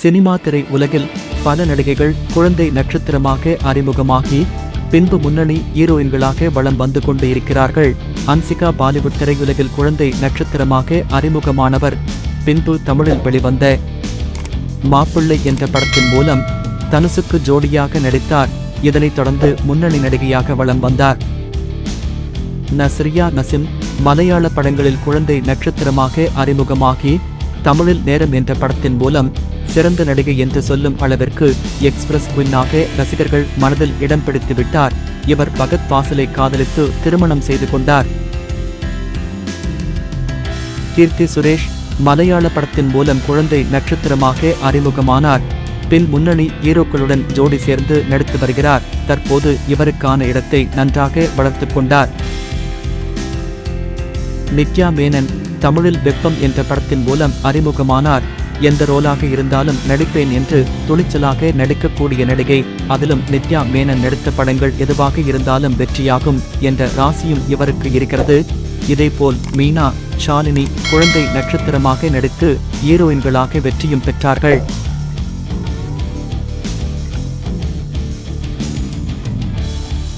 Cinema திரை உலகில் பல நடிகைகள் குழந்தை நட்சத்திரமாக அறிமுகமாகி பின்பு முன்னணி ஹீரோயின்களாக வலம் வந்து கொண்டு இருக்கிறார்கள். ஹன்சிகா பாலிவுட் திரையுலகில் குழந்தை நட்சத்திரமாக அறிமுகமானவர். பின்பு தமிழில் வெளிவந்த மாப்பிள்ளை என்ற படத்தின் மூலம் தனுசுக்கு ஜோடியாக நடித்தார். இதனைத் தொடர்ந்து முன்னணி நடிகையாக வலம் வந்தார். நஸ்ரியா நசீம் மலையாள படங்களில் குழந்தை நட்சத்திரமாக அறிமுகமாகி தமிழில் நேரம் என்ற படத்தின் மூலம் சிறந்த நடிகை என்று சொல்லும் அளவிற்கு எக்ஸ்பிரஸ் குயினாக ரசிகர்கள் மனதில் இடம் பிடித்து விட்டார். இவர் பகத் பாசலை காதலித்து திருமணம் செய்து கொண்டார். கீர்த்தி சுரேஷ் மலையாள படத்தின் மூலம் குழந்தை நட்சத்திரமாக அறிமுகமானார். பின் முன்னணி ஹீரோக்களுடன் ஜோடி சேர்ந்து நடித்து வருகிறார். தற்போது இவருக்கான இடத்தை நன்றாக வளர்த்துக் கொண்டார். நித்யா மேனன் தமிழில் வெப்பம் என்ற படத்தின் மூலம் அறிமுகமானார். எந்த ரோலாக இருந்தாலும் நடிப்பேன் என்று துணிச்சலாக நடிக்கக்கூடிய நடிகை. அதிலும் நித்யா மேனன் நடித்த படங்கள் எதுவாக இருந்தாலும் வெற்றியாகும் என்ற ராசியும் இவருக்கு இருக்கிறது. இதேபோல் மீனா, ஷாலினி குழந்தை நட்சத்திரமாக நடித்து ஹீரோயின்களாக வெற்றியும் பெற்றார்கள்.